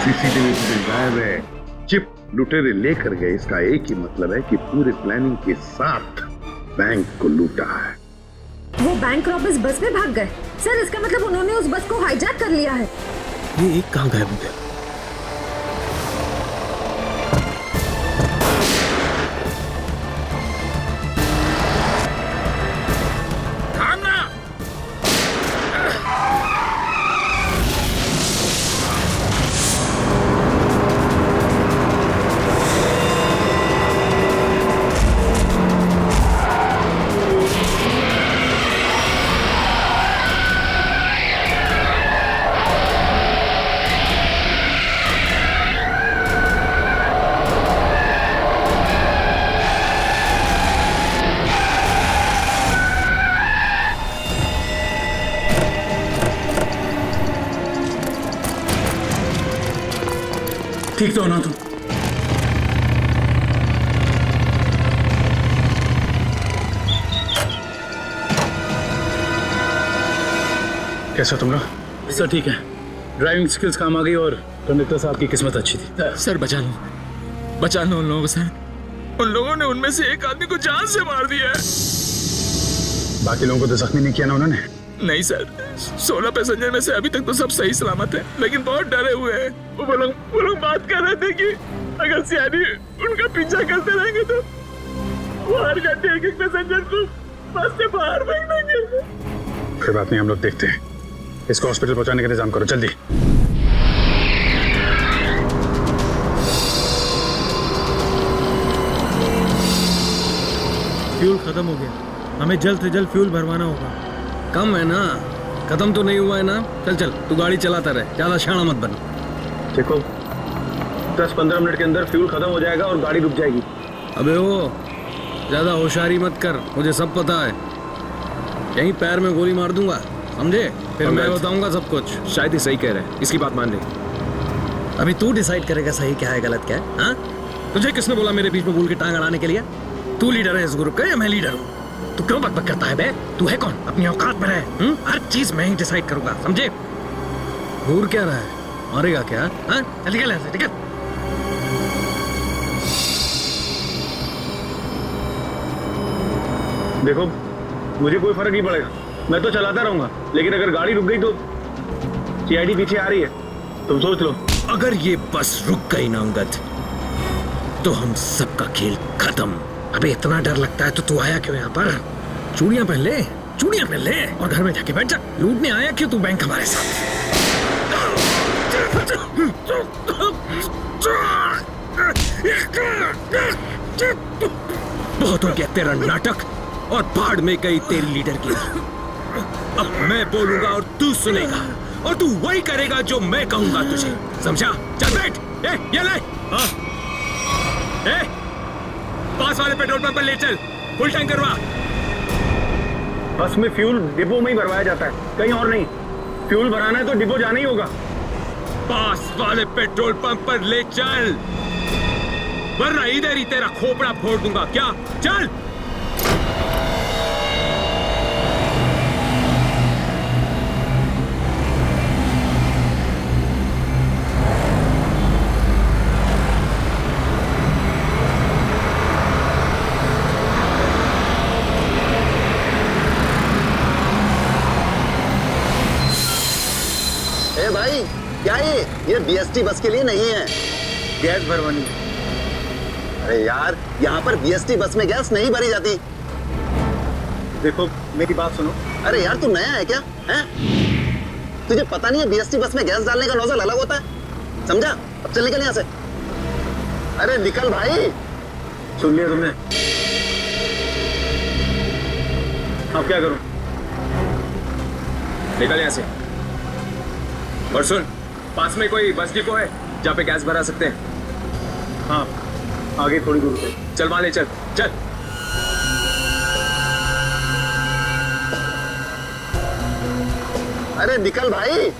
CCTV footage गायब है, chip लुटेरे लेकर गए। इसका एक ही मतलब है कि पूरे प्लानिंग के साथ बैंक को लूटा है। वो बैंक रॉबर्स बस में भाग गए सर, इसका मतलब उन्होंने उस बस को हाईजैक कर लिया है। ये एक कहाँ गायब हो गया? ठीक तो हो ना तुम? कैसा तुम लोग? सर ठीक है, ड्राइविंग स्किल्स काम आ गई और कंडक्टर साहब की किस्मत अच्छी थी। सर बचा लो उन लोगों से। उन लोगों ने उनमें से एक आदमी को जान से मार दिया है। बाकी लोगों को तो जख्मी नहीं किया ना उन्होंने? नहीं सर, 16 पैसेंजर में से अभी तक तो सब सही सलामत है, लेकिन बहुत डरे हुए हैं। वो लोग बात कर रहे थे कि अगर सियानी उनका पीछा करते रहेंगे तो वो हर घंटे एक पैसेंजर को बस से बाहर फेंक देंगे। कोई बात नहीं, हम लोग देखते हैं। इसको हॉस्पिटल पहुंचाने का इंतजाम करो जल्दी। फ्यूल खत्म हो गया, हमें जल्द से जल्द फ्यूल भरवाना होगा। कम है ना, खत्म तो नहीं हुआ है ना। चल तू गाड़ी चलाता रहे, ज्यादा शाना मत बन। देखो 10-15 मिनट के अंदर फ्यूल खत्म हो जाएगा और गाड़ी रुक जाएगी। अबे वो ज्यादा होशियारी मत कर, मुझे सब पता है। यहीं पैर में गोली मार दूंगा, समझे? फिर मैं बताऊंगा सब कुछ। शायद ही सही कह रहे हैं, इसकी बात मान ले। अभी तू डिसाइड करेगा सही क्या है गलत क्या है। हाँ, तुझे किसने बोला मेरे बीच में भूल के टांग अड़ाने के लिए? तू लीडर है इस ग्रुप का या मैं लीडर हूँ? तू क्यों बकबक करता है बे? तू है कौन? अपनी औकात में रहे। हर चीज मैं ही डिसाइड करूंगा, समझे? घूर क्या रहा है, मारेगा क्या? हाँ, चल निकल यहाँ से, ठीक है? देखो मुझे कोई फर्क नहीं पड़ेगा, मैं तो चलाता रहूंगा, लेकिन अगर गाड़ी रुक गई तो सीआईडी पीछे आ रही है, तुम सोच लो। अगर ये बस रुक गई ना अंगद, तो हम सबका खेल खत्म। अबे इतना डर लगता है तो तू आया क्यों यहाँ पर? चूड़ियां पहन ले और घर में जाके बैठ जा। लूटने आया क्यों तू बैंक हमारे साथ? बहुत हो गया तेरा नाटक और भाड़ में गई तेरी लीडर की। अब मैं बोलूंगा और तू सुनेगा और तू वही करेगा जो मैं कहूंगा तुझे, समझा? चल बैठ। ये ले। पास वाले पेट्रोल पंप पर ले चल, फुल टैंक करवा। बस में फ्यूल डिपो में ही भरवाया जाता है, कहीं और नहीं। फ्यूल भराना है तो डिपो जाना ही होगा। पास वाले पेट्रोल पंप पर ले चल, वरना इधर ही तेरा खोपड़ा फोड़ दूंगा। क्या? चल। भाई क्या ये बीएसटी बस के लिए नहीं है, गैस भरवानी। अरे यार यहाँ पर बीएसटी बस में गैस नहीं भरी जाती। देखो मेरी बात सुनो। अरे यार तू नया है क्या? हैं? तुझे पता नहीं है बीएसटी बस में गैस डालने का नोजल अलग होता है, समझा? अब चल निकल यहाँ से। अरे निकल भाई। सुन लिया तुमने? अब क्या करूं? निकल यहाँ से। और सुन, पास में कोई बस डिपो है जहाँ पे गैस भरा सकते हैं? हाँ, आगे थोड़ी दूर पे। चल वहां ले चल। चल। अरे निकल भाई।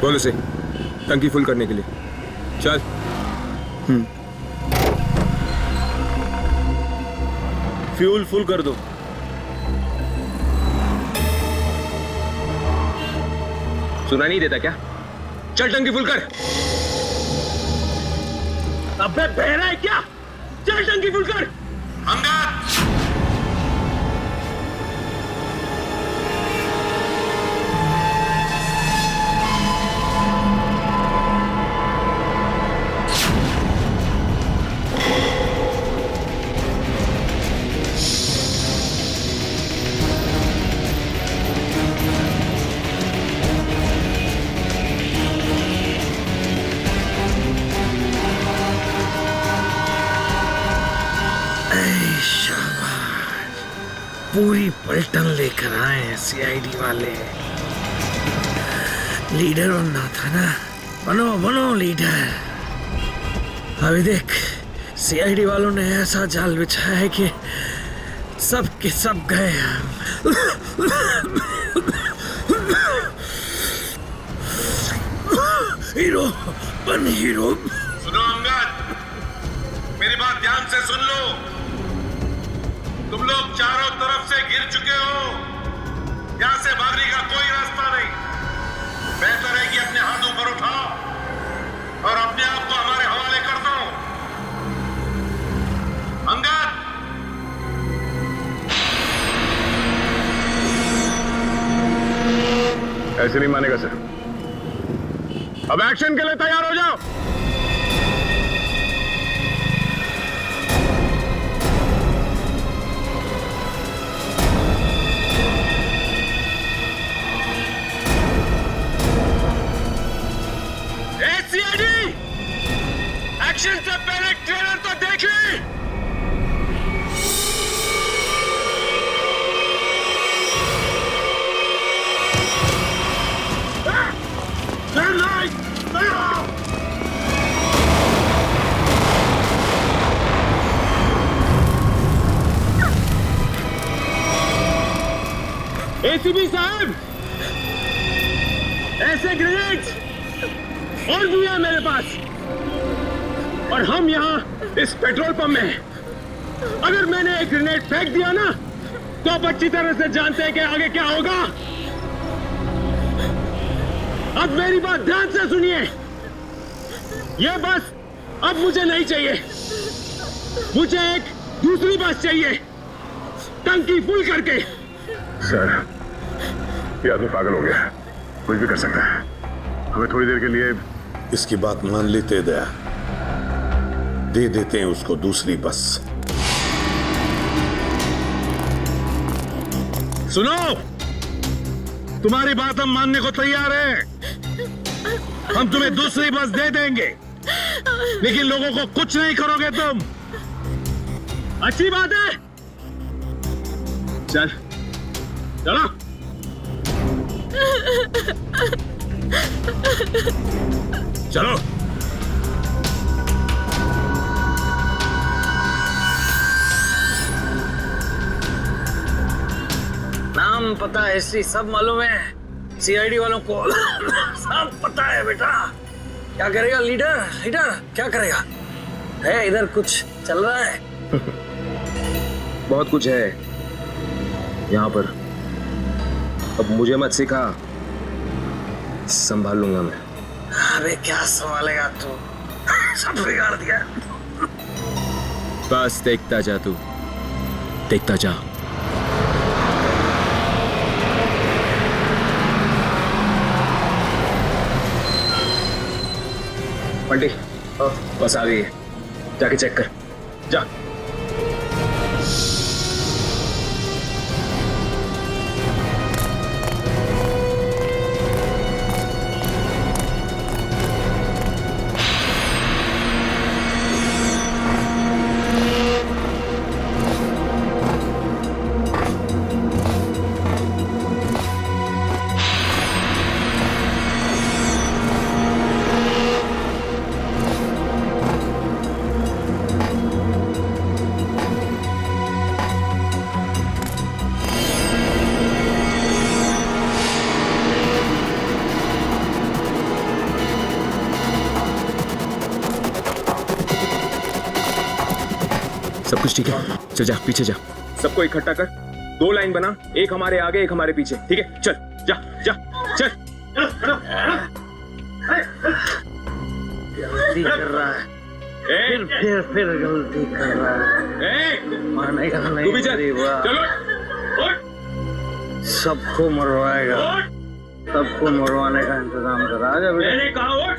बोल उसे टंकी फुल करने के लिए। चल। फ्यूल फुल कर दो। सुना नहीं देता क्या? चल टंकी फुल कर। अबे बहरा है क्या? चल टंकी फुल कर। पूरी पलटन लेकर आए हैं सीआईडी वाले। लीडर बनना था ना, बनो बनो लीडर। अभी देख सीआईडी वालों ने ऐसा जाल बिछाया है कि सब के सब गए। हीरो बन हीरो। सुनो अंगद, मेरी बात ध्यान से सुन लो। तुम लोग चारों तरफ से घिर चुके हो। यहां से भागने का कोई रास्ता नहीं। बेहतर है कि अपने हाथ ऊपर उठाओ और अपने आप को हमारे हवाले कर दो। अंगद, ऐसे नहीं मानेगा सर। अब एक्शन के लिए तैयार हो जाओ। एक्शन से पहले ट्रेलर तो देख ली। एसीपी साहब, ऐसे ग्रेनेड्स और भी है मेरे पास, और हम यहाँ इस पेट्रोल पंप में हैं। अगर मैंने एक ग्रेनेड फेंक दिया ना, तो आप अच्छी तरह से जानते हैं कि आगे क्या होगा। अब मेरी बात ध्यान से सुनिए। यह बस अब मुझे नहीं चाहिए, मुझे एक दूसरी बस चाहिए, टंकी फुल करके। सर, ये आदमी पागल हो गया, कुछ भी कर सकता है। हमें थोड़ी देर के लिए इसकी बात मान लेते दया, दे देते हैं उसको दूसरी बस। सुनो, तुम्हारी बात हम मानने को तैयार हैं। हम तुम्हें दूसरी बस दे देंगे, लेकिन लोगों को कुछ नहीं करोगे तुम। अच्छी बात है। चल चलो। चलो। नाम पता हिस्ट्री सब मालूम है सीआईडी वालों को। सब पता है बेटा। क्या करेगा लीडर? लीडर क्या करेगा? है इधर कुछ चल रहा है? बहुत कुछ है यहाँ पर। अब मुझे मत सिखा, संभाल लूंगा मैं। अबे क्या संभालेगा तू? सब बिगाड़ दिया। बस देखता जा तू, देखता जा। बंटी, बस आ गई है, जाके चेक कर। जा। सब कुछ ठीक है? चल जा, पीछे जा। सबको इकट्ठा कर, 2 लाइन बना, एक हमारे आगे एक हमारे पीछे, ठीक है? चल जा जा चल। गलती कर रहा है, फिर गलती कर रहा है। मानेगा नहीं, तू भी चल, चलो। सबको मरवाएगा, सबको मरवाने का इंतजाम कर। आ जा मैंने कहा उठ।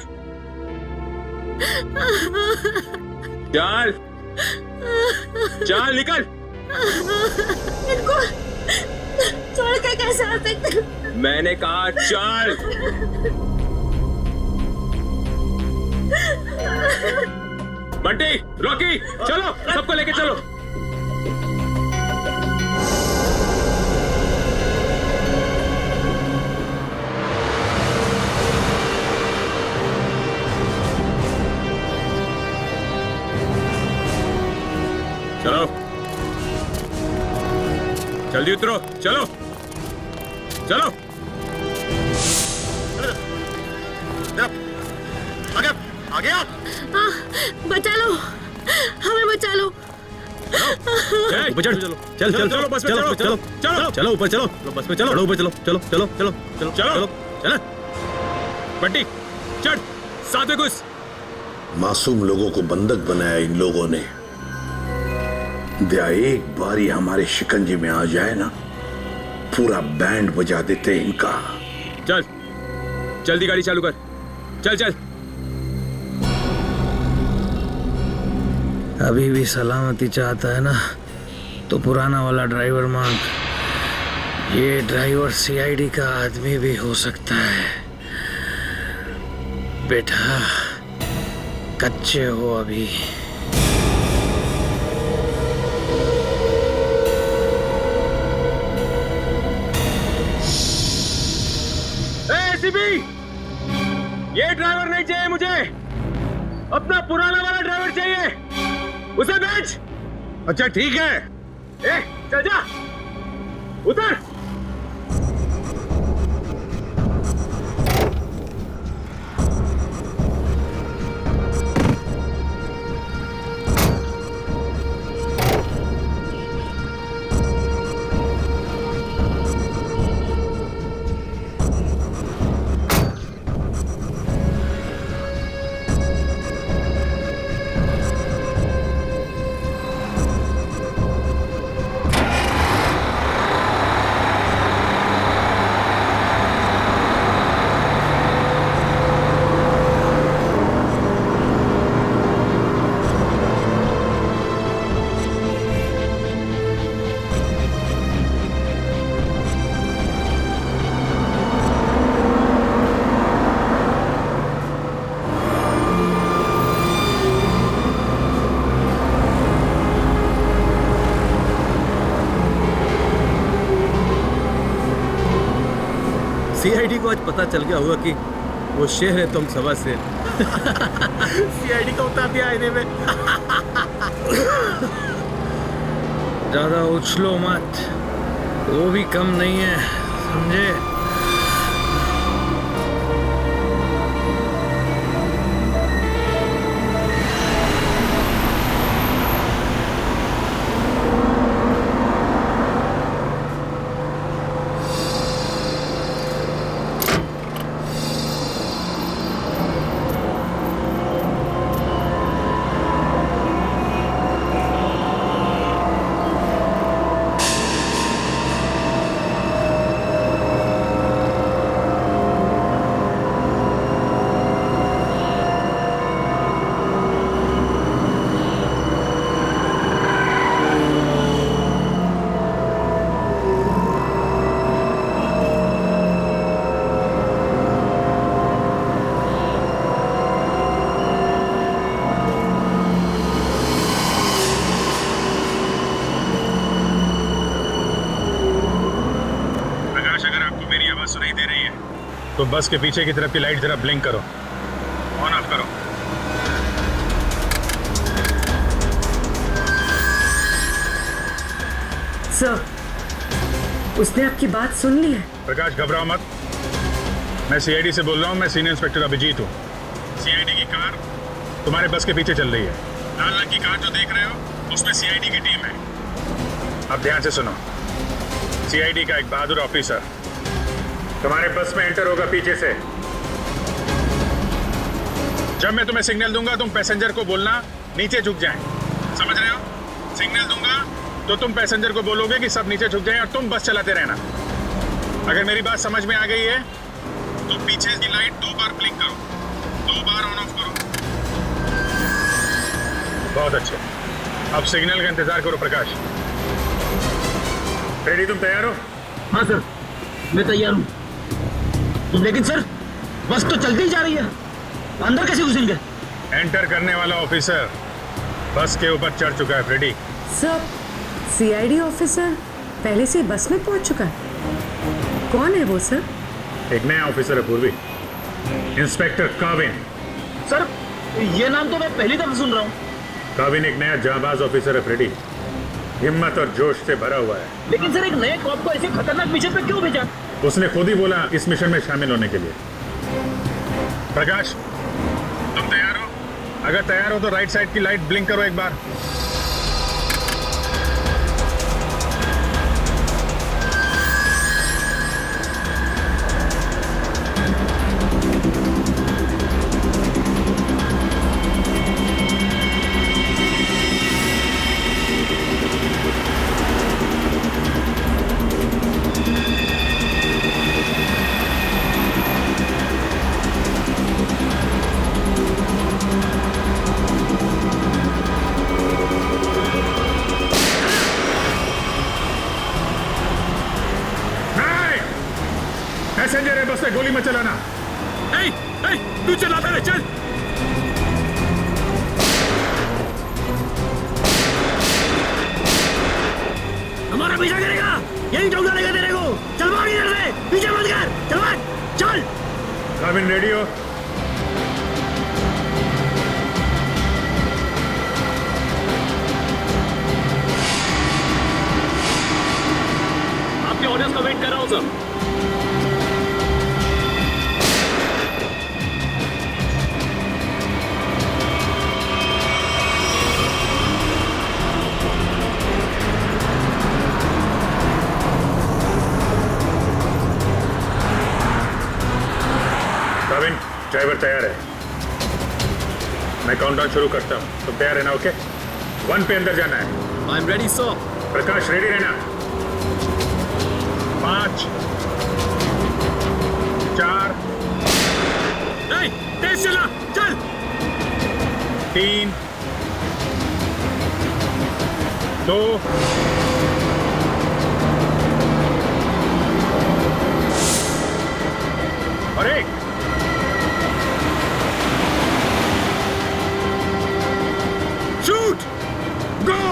चल चल निकल। इनको छोड़ के कैसे आ सकते? मैंने कहा चल। बंटी, रॉकी, चलो, सबको लेके चलो। चलो, जल्दी उतरो, चलो चलो। आगे आगे आओ। बचा लो, हमें बचा लो। ऊपर चढ़, चलो चल चल चलो, बस में चलो, चलो चलो चलो, ऊपर चलो, बस में चलो, ऊपर चलो, चलो चलो चलो चलो चलो चलो। बंटी, चढ़, साथ में घुस। मासूम लोगों को बंधक बनाया इन लोगों ने। दया एक बारी हमारे शिकंजे में आ जाए ना, पूरा बैंड बजा देते इनका। चल, जल्दी गाड़ी चालू कर, चल चल। अभी भी सलामती चाहता है ना, तो पुराना वाला ड्राइवर मांग। ये ड्राइवर सीआईडी का आदमी भी हो सकता है। बेटा, कच्चे हो अभी। एसीपी, ये ड्राइवर नहीं चाहिए मुझे, अपना पुराना वाला ड्राइवर चाहिए, उसे भेज। अच्छा ठीक है। चल जा, उतर। सीआईडी को आज पता चल गया होगा कि वो शेर है, तुम सवा शेर। सीआईडी को उतार दिया आईने में। ज्यादा उछलो मत, वो भी कम नहीं है, समझे? तो बस के पीछे की तरफ की लाइट जरा ब्लिंक करो, ऑन ऑफ करो। सर, उसने आपकी बात सुन ली है। प्रकाश घबराओ मत, मैं सीआईडी से बोल रहा हूँ। मैं सीनियर इंस्पेक्टर अभिजीत हूँ। सीआईडी की कार तुम्हारे बस के पीछे चल रही है। लाल रंग की कार जो देख रहे हो उसमें सीआईडी की टीम है। अब ध्यान से सुनो, सीआईडी का एक बहादुर ऑफिसर तुम्हारे बस में एंटर होगा पीछे से। जब मैं तुम्हें सिग्नल दूंगा तुम पैसेंजर को बोलना नीचे झुक जाएं। समझ रहे हो? सिग्नल दूंगा तो तुम पैसेंजर को बोलोगे कि सब नीचे झुक जाएं और तुम बस चलाते रहना। अगर मेरी बात समझ में आ गई है तो पीछे की लाइट 2 बार ब्लिंक करो, 2 बार ऑन ऑफ करो। बहुत अच्छे, अब सिग्नल का इंतजार करो। प्रकाश रेडी, तुम तैयार हो? हाँ सर, मैं तैयार हूँ। लेकिन सर बस तो चलती ही जा रही है, अंदर कैसे घुसेंगे? एंटर करने वाला ऑफिसर बस के ऊपर चढ़ चुका है। फ्रेडी, सर सीआईडी ऑफिसर पहले से ही बस में पहुंच चुका है। कौन है वो सर? एक नया ऑफिसर है पूर्वी, इंस्पेक्टर काविन। सर ये नाम तो मैं पहली दफा सुन रहा हूँ। काविन एक नया जाबाज ऑफिसर है फ्रेडी, हिम्मत और जोश से भरा हुआ है। लेकिन सर एक नए कॉप को ऐसे खतरनाक मिशन पे क्यों भेजा? उसने खुद ही बोला इस मिशन में शामिल होने के लिए। प्रकाश तुम तैयार हो? अगर तैयार हो तो राइट साइड की लाइट ब्लिंक करो एक बार। पैसेंजर है, बस से गोली मत चलाना। तू चलाता रहे, चल। हमारा पीछा करेगा, यही ठोक डालेगा तेरे को। चल भाग इधर से, पीछे मत कर, चल भाग, चल। काविन रेडी हो? आपके ऑर्डर्स का वेट कर रहा हूं सर। काविन ड्राइवर तैयार है, मैं काउंटडाउन शुरू करता हूं, तुम तैयार है ना? ओके 1 पे अंदर जाना है। I am ready sir. Prakash ready रहना। 5 4 तेज चला, चल। 3 2 और 1। शूट, गो।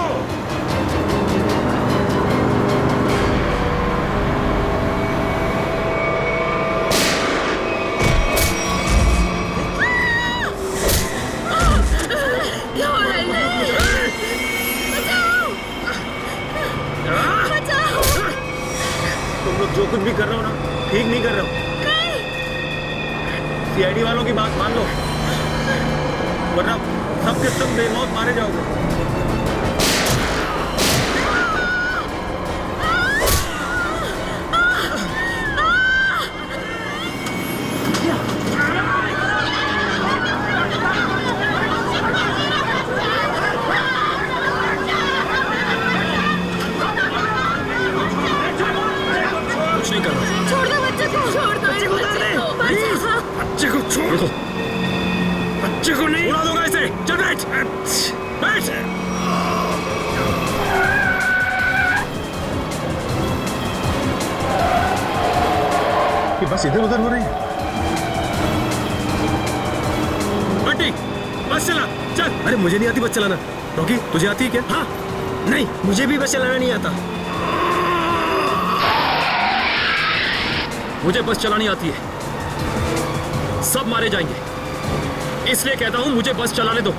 तुम लोग जो कुछ भी कर रहे हो ना, ठीक नहीं कर रहे हो। सीआईडी वालों की बात मान लो, वरना सबके सब बेमौत मारे जाओगे। कुछ नहीं कर रहा। छोड़ दो बच्चे को, छोड़ दो बच्चे को उतार दे, प्लीज। बच्चे को छोड़, बच्चे को नहीं उड़ा दूंगा इसे। चल बैठ, बैठ। कि बस इधर उधर हो रही है। बंटी बस चला, चल। अरे मुझे नहीं आती बस चलाना। रॉकी तुझे आती है क्या? हाँ। नहीं, मुझे भी बस चलाना नहीं आता। मुझे बस चलानी आती है, सब मारे जाएंगे, इसलिए कहता हूं मुझे बस चलाने दो।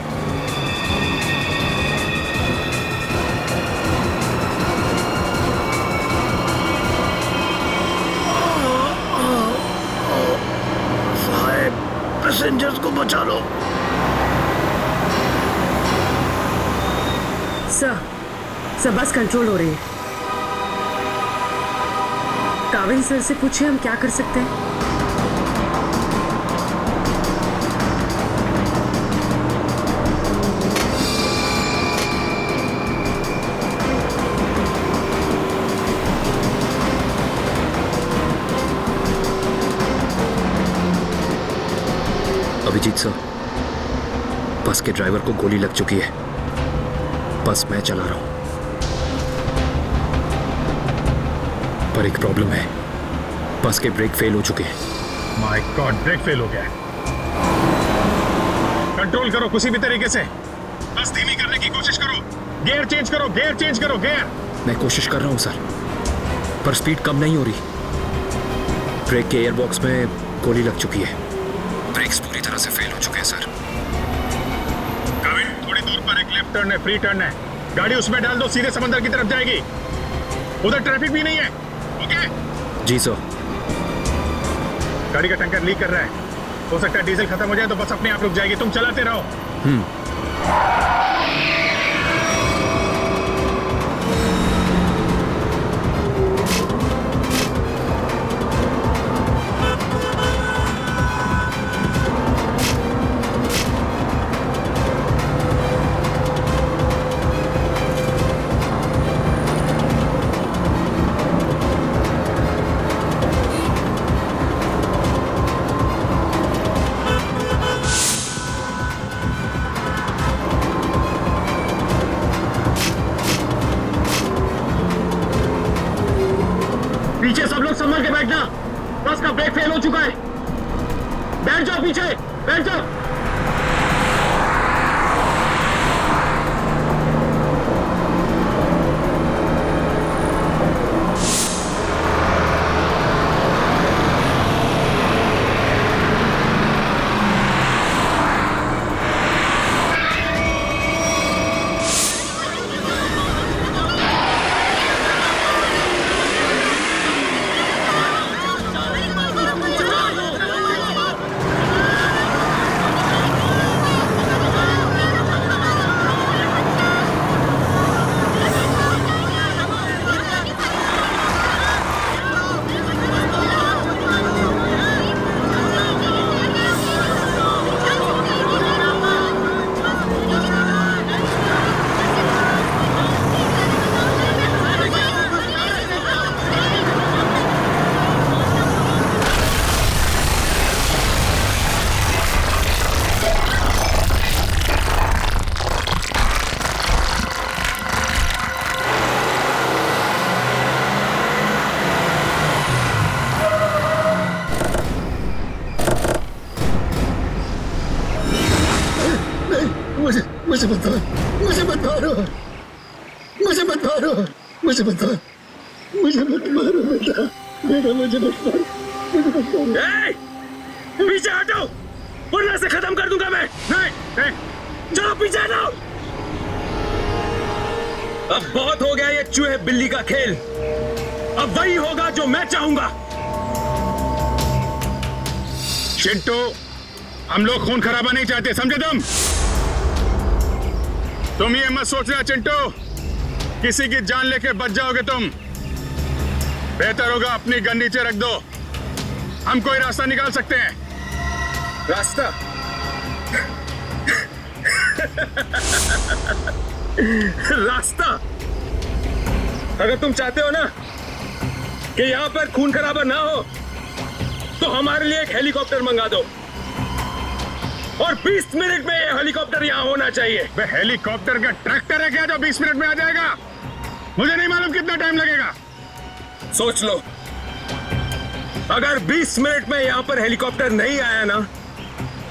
पैसेंजर्स को बचा लो। सर बस कंट्रोल हो रही है। काविल सर से पूछिए हम क्या कर सकते हैं। अभिजीत सर, बस के ड्राइवर को गोली लग चुकी है। बस मैं चला रहा हूं, पर एक प्रॉब्लम है। बस के ब्रेक फेल हो चुके हैं। माय गॉड, ब्रेक फेल हो गया है। कंट्रोल करो किसी भी तरीके से। बस धीमी करने की कोशिश करो। गियर चेंज करो, गियर चेंज करो, गियर। मैं कोशिश कर रहा हूं सर, पर स्पीड कम नहीं हो रही। ब्रेक के एयरबॉक्स में गोली लग चुकी है। ब्रेक्स पूरी तरह से फेल हो चुके हैं सर। काविल, थोड़ी दूर पर एक लेफ्ट टर्न है, फ्री टर्न है। गाड़ी उसमें डाल दो, सीधे समंदर की तरफ जाएगी। उधर ट्रैफिक भी नहीं है। ओके? जी सर। गाड़ी का टैंकर लीक कर रहा है। हो सकता है डीजल खत्म हो जाए तो बस अपने आप रुक जाएगी। तुम चलाते रहो। पीछे सब लोग संभल के बैठना। बस का ब्रेक फेल हो चुका है। बैठ जाओ पीछे, बैठ जाओ। मुझे मत मारो, मुझे मत मारो, मुझे मत मारो, मुझे मत मारो, मुझे मत मारो बेटा, बेटा मुझे मत मारो, मुझे मत मारो। पीछे हटो, वरना से खत्म कर दूंगा मैं। नहीं, नहीं। चलो पीछे हटो। अब बहुत हो गया ये चूहे बिल्ली का खेल। अब वही होगा जो मैं चाहूंगा। चिंटू, हम लोग खून खराबा नहीं चाहते, समझे तुम ये मत सोचना चिंटू, किसी की जान लेके बच जाओगे तुम। बेहतर होगा अपनी गन नीचे रख दो। हम कोई रास्ता निकाल सकते हैं। रास्ता? रास्ता? अगर तुम चाहते हो ना कि यहां पर खून खराबा ना हो, तो हमारे लिए एक हेलीकॉप्टर मंगा दो। और 20 मिनट में ये हेलीकॉप्टर यहां होना चाहिए। बे हेलीकॉप्टर का ट्रैक्टर है क्या जो 20 मिनट में आ जाएगा? मुझे नहीं मालूम कितना टाइम लगेगा। सोच लो, अगर 20 मिनट में यहां पर हेलीकॉप्टर नहीं आया ना,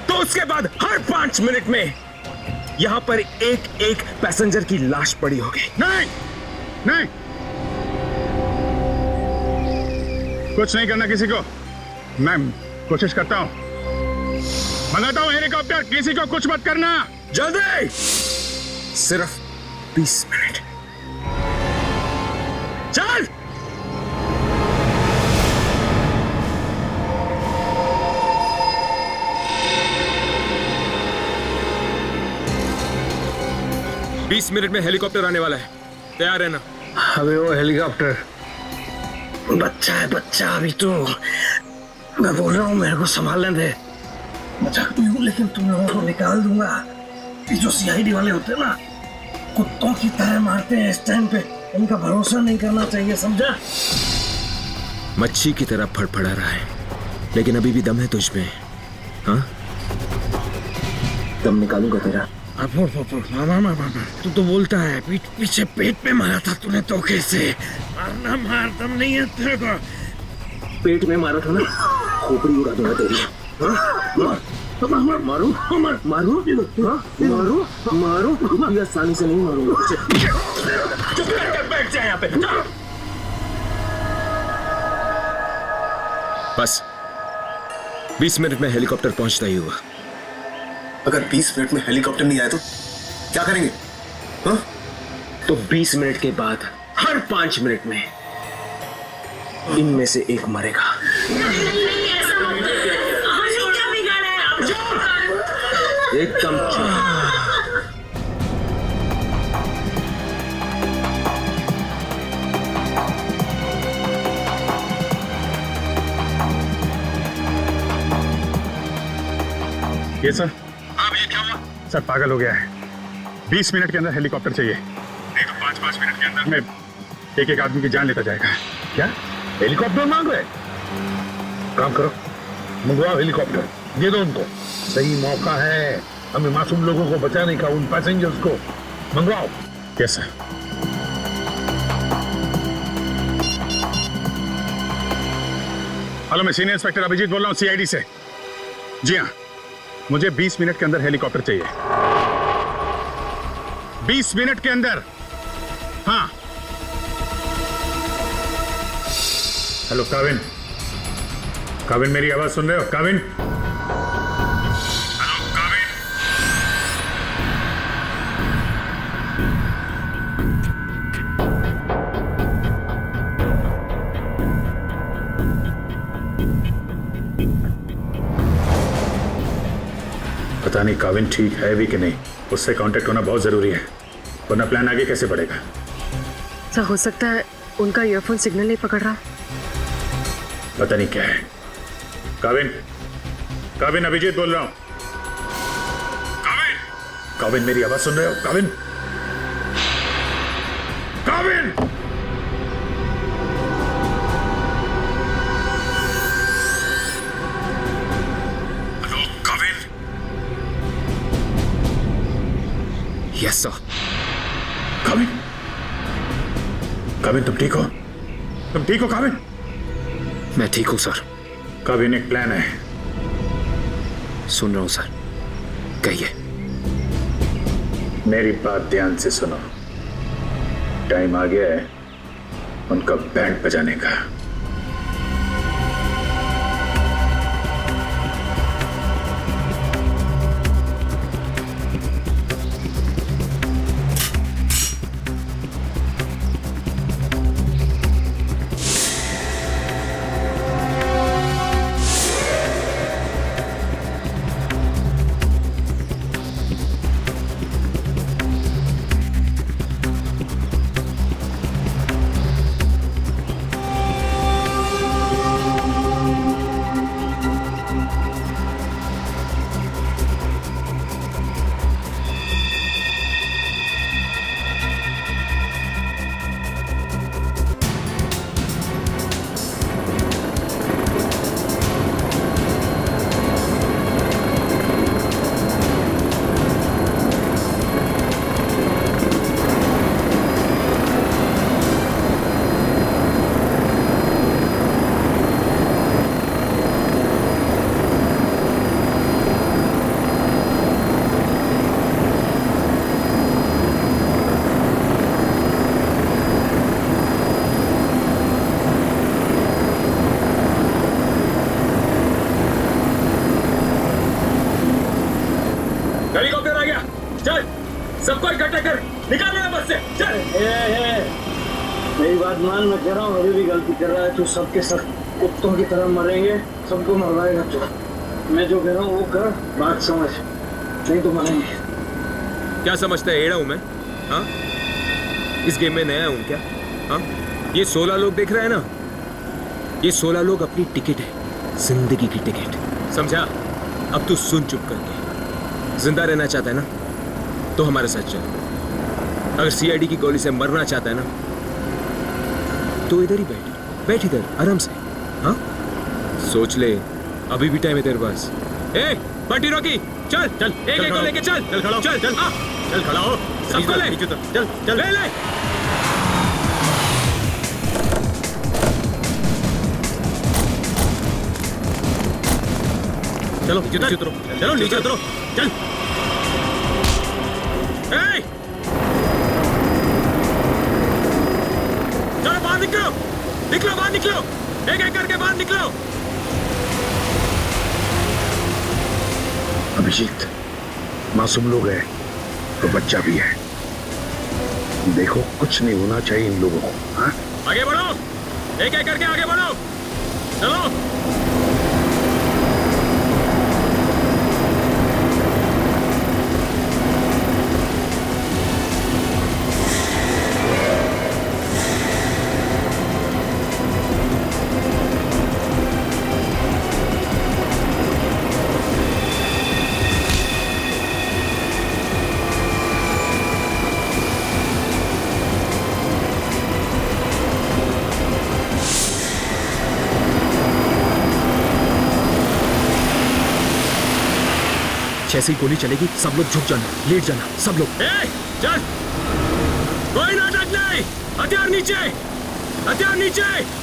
तो उसके बाद हर 5 मिनट में यहां पर एक एक पैसेंजर की लाश पड़ी होगी। नहीं, नहीं, कुछ नहीं करना किसी को। मैं कोशिश करता हूं, मंगाता हूं हेलीकॉप्टर। किसी को कुछ मत करना। जल्दी। सिर्फ 20 मिनट। चल। 20 मिनट में हेलीकॉप्टर आने वाला है, तैयार रहना। अबे वो हेलीकॉप्टर बच्चा है, बच्चा अभी तो। मैं बोल रहा हूँ मेरे को संभालने दे। मजाक नहीं हूँ, लेकिन तुम लोगों को निकाल दूंगा। ये जो सीआईडी वाले होते हैं ना, कुत्तों की तरह मारते हैं इस टाइम पे। उनका भरोसा नहीं करना चाहिए, समझा? मच्छी की तरह फड़फड़ा रहा है, लेकिन अभी भी दम है तुझ में। हाँ, दम निकालूंगा तेरा। तू तो बोलता है पीठ पीछे पेट में मारा था तूने धोखे से। मारना मार, दम नहीं है तेरे को। पेट में मारा था ना, खोपड़ी उड़ा दूंगा तेरी। मारू मारू मारू मारू, ये आसानी से नहीं मारूंगा। चुप कर, बैठ जा यहाँ पे। बस 20 मिनट में हेलीकॉप्टर पहुंचता ही हुआ। अगर 20 मिनट में हेलीकॉप्टर नहीं आया तो क्या करेंगे? हाँ? तो 20 मिनट के बाद हर 5 मिनट में इनमें से एक मरेगा। एकदम ये सर। हाँ भैया, क्या हुआ? सर पागल हो गया है। 20 मिनट के अंदर हेलीकॉप्टर चाहिए, नहीं तो 5-5 मिनट के अंदर में एक आदमी की जान लेता जाएगा। क्या हेलीकॉप्टर मांग रहे? काम करो, मंगवाओ हेलीकॉप्टर, दे दो उनको। सही मौका है हमें मासूम लोगों को बचाने का, उन पैसेंजर्स को। मंगवाओ। Yes sir. हेलो, मैं सीनियर इंस्पेक्टर अभिजीत बोल रहा हूँ, सीआईडी से। जी हाँ, मुझे 20 मिनट के अंदर हेलीकॉप्टर चाहिए। 20 मिनट के अंदर। हाँ। हेलो काविन, काविन मेरी आवाज सुन रहे हो? काविन, हेलो काविन। पता नहीं काविन ठीक है भी कि नहीं, उससे कांटेक्ट होना बहुत जरूरी है, वरना प्लान आगे कैसे बढ़ेगा। सर हो सकता है उनका ईयरफोन सिग्नल नहीं पकड़ रहा। पता नहीं क्या है। काविन, काविन अभिजीत बोल रहा हूं। काविन, काविन मेरी आवाज सुन रहे हो? Kavin, Kavin. Hello Kavin. Yes sir. Kavin, Kavin तुम ठीक हो? तुम ठीक हो काविन? मैं ठीक हूं सर। काविन एक प्लान है। सुन रहा हूं सर, कहिए। मेरी बात ध्यान से सुनो। टाइम आ गया है उनका बैंड बजाने का। हेलीकॉप्टर आ गया, चल सबको इकट्ठा कर, निकाल लेना बस से, चल। मेरी बात मान, मैं कह रहा हूँ अभी भी गलती कर रहा है तू। सबके सब कुत्तों की तरह मरेंगे, सबको मरवाएगा तू। मैं जो कह रहा हूँ वो कर, बात समझ, नहीं तो मरेंगे। क्या समझता है एड़ा हूं मैं? हाँ? इस गेम में नया हूं क्या? हाँ? ये 16 लोग देख रहे हैं ना? ये 16 लोग अपनी टिकट है, जिंदगी की टिकट। समझा? अब तू सुन चुप करके। जिंदा रहना चाहता है ना, तो हमारे साथ चल। अगर सीआईडी की गोली से मरना चाहता है ना, तो इधर ही बैठ इधर आराम से। हाँ? सोच ले, अभी भी टाइम है तेरे पास। ए, बंटी रॉकी, चल चल, एक को लेके चल। चल खड़ा हो, चल चल चल खड़ा हो, सबको ले। नीचे उतर, चल चल ले ले। चलो नीचे उतरो, चलो नीचे उतरो, चल। ए! चलो बाहर निकलो, निकलो बाहर निकलो, एक एक करके बाहर निकलो। अभिजीत, मासूम लोग हैं तो बच्चा भी है। देखो कुछ नहीं होना चाहिए इन लोगों को। हाँ? आगे बढ़ो, एक एक करके आगे बढ़ो, चलो। जैसे ही गोली चलेगी सब लोग झुक जाना, लेट जाना, सब लोग। ए, चल, कोई नाटक नहीं, हथियार नीचे, हथियार नीचे।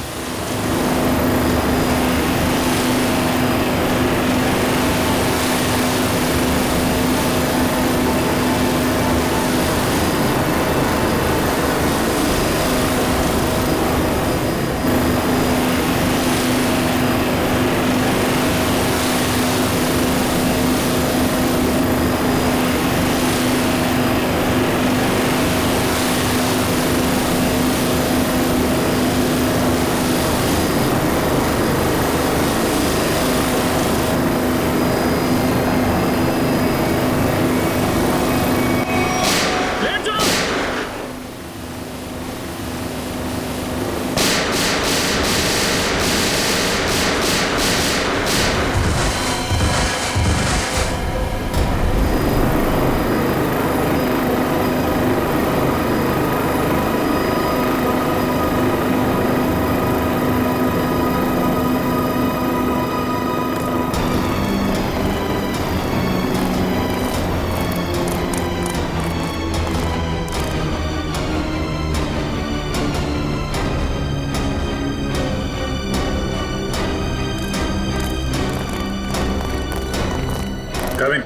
कविन,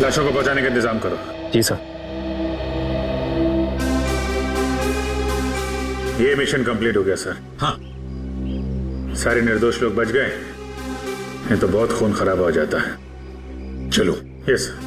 लाशों को पहुंचाने का इंतजाम करो। जी सर। ये मिशन कंप्लीट हो गया सर। हाँ। सारे निर्दोष लोग बच गए, नहीं तो बहुत खून खराब हो जाता है। चलो। Yes sir.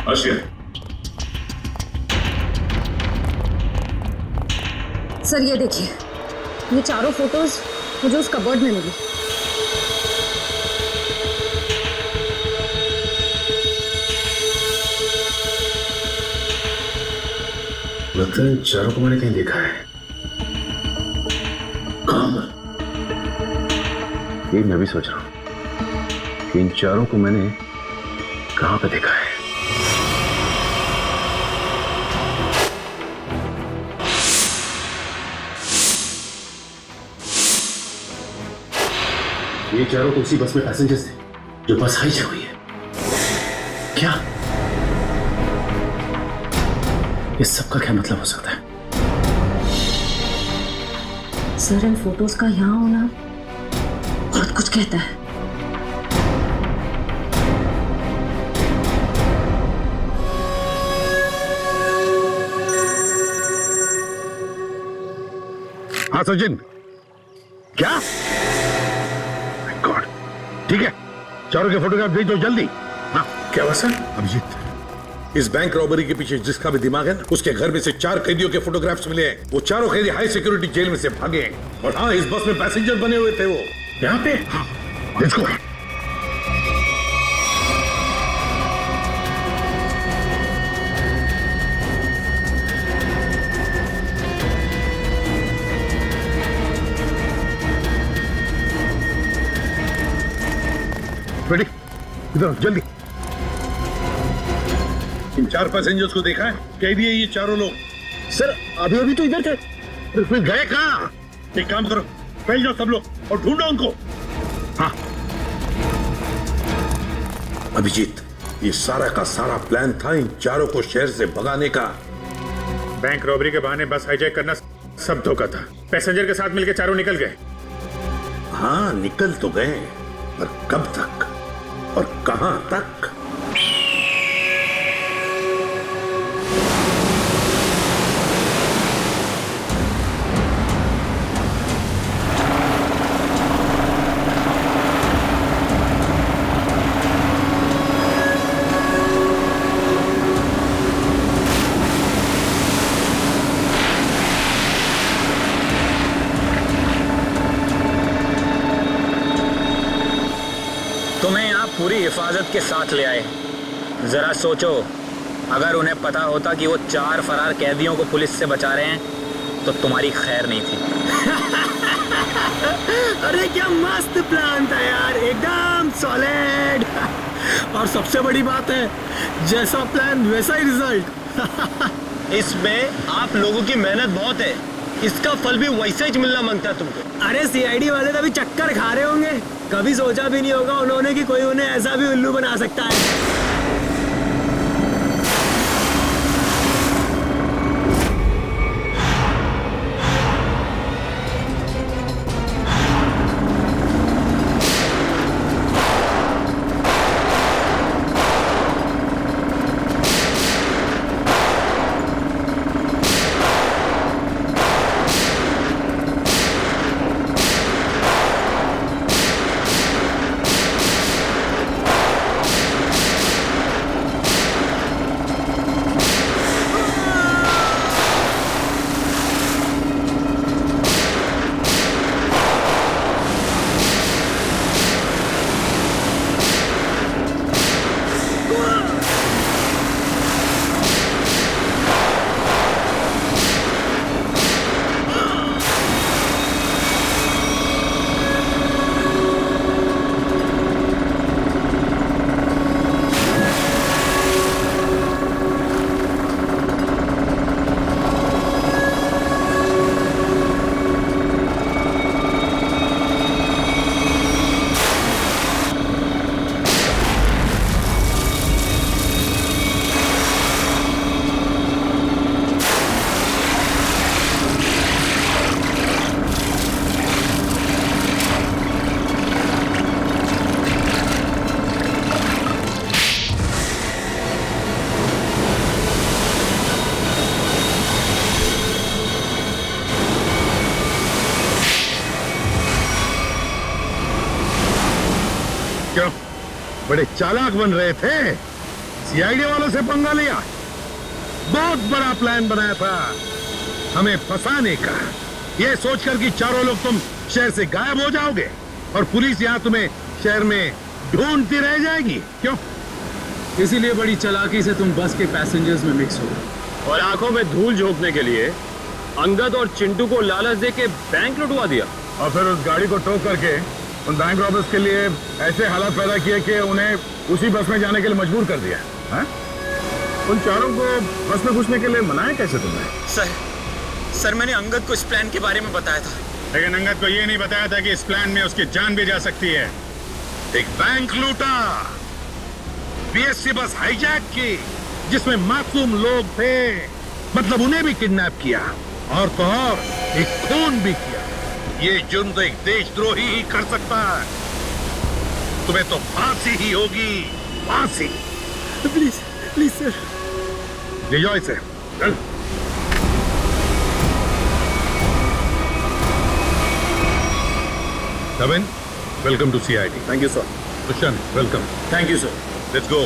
आशिया, सर ये देखिए, ये चारों फोटोज मुझे उस कबर्ड में मिली। लगता है इन चारों को मैंने कहीं देखा है। कहाँ? ये मैं भी सोच रहा हूं कि इन चारों को मैंने कहां पे देखा है। ये चारों तो उसी बस में पैसेंजर्स थे जो बस हाईजैक हुई है। क्या इस सब का क्या मतलब हो सकता है? सर इन फोटोज का यहाँ होना बहुत कुछ कहता है। हाँ सचिन, क्या? गॉड, ठीक है, चारों के फोटोग्राफ भेज दो जल्दी। हाँ, क्या हुआ सर? अभिजीत, इस बैंक रॉबरी के पीछे जिसका भी दिमाग है ना, उसके घर में से 4 कैदियों के फोटोग्राफ्स मिले हैं। वो चारों कैदी हाई सिक्योरिटी जेल में से भागे हैं। और हाँ, इस बस में पैसेंजर बने हुए थे वो। यहाँ पे? हाँ, लेट्स गो। रेडी, इधर जल्दी। इन 4 पैसेंजर्स को देखा है? कैदी है ये चारों लोग। सर अभी अभी तो इधर थे। फिर गए कहाँ? एक काम करो, फैल जाओ सब लोग और ढूंढो उनको। हाँ अभिजीत, ये सारा का सारा प्लान था इन चारों को शहर से भगाने का। बैंक रॉबरी के बहाने बस हाईजैक करना सब धोखा था। पैसेंजर के साथ मिलकर चारों निकल गए। हाँ निकल तो गए, पर कब तक और कहां तक? तुम्हें यहाँ पूरी हिफाजत के साथ ले आए। जरा सोचो, अगर उन्हें पता होता कि वो 4 फरार कैदियों को पुलिस से बचा रहे हैं तो तुम्हारी खैर नहीं थी। अरे क्या मस्त प्लान था यार, एकदम सॉलिड। और सबसे बड़ी बात है, जैसा प्लान वैसा ही रिजल्ट। इसमें आप लोगों की मेहनत बहुत है, इसका फल भी वैसा ही मिलना मांगता है तुमको। अरे सीआईडी वाले तो अभी चक्कर खा रहे होंगे। कभी सोचा भी नहीं होगा उन्होंने कि कोई उन्हें ऐसा भी उल्लू बना सकता है। क्यों, बड़े चालाक बन रहे थे? सीआईडी वालों से पंगा लिया। बहुत बड़ा प्लान बनाया था हमें फंसाने का, ये सोचकर कि चारों लोग तुम शहर से गायब हो जाओगे और पुलिस यहाँ तुम्हें शहर में ढूंढती रह जाएगी। क्यों? इसीलिए बड़ी चालाकी से तुम बस के पैसेंजर्स में मिक्स हो और आंखों में धूल झोंकने के लिए अंगद और चिंटू को लालच दे के बैंक लुटवा दिया और फिर उस गाड़ी को टो करके उन बैंक रॉबर्स के लिए ऐसे हालात पैदा किए कि उन्हें उसी बस में जाने के लिए मजबूर कर दिया। हाँ? उन चारों को बस में घुसने के लिए मनाया कैसे तुमने? सर मैंने अंगद को इस प्लान के बारे में बताया था। लेकिन अंगद को ये नहीं बताया था कि इस प्लान में उसकी जान भी जा सकती है। एक बैंक लूटा, बीएसटी बस हाईजैक की जिसमें मासूम लोग थे, मतलब उन्हें भी किडनैप किया, और तो और एक खून भी किया। ये जुर्म तो एक देशद्रोही ही कर सकता है। तुम्हें तो फांसी ही होगी, फांसी। प्लीज प्लीज सर, ले जाओ इसे, चल। Come in. Welcome to CID. Thank you sir. Dushyant, welcome. Thank you sir. Let's go.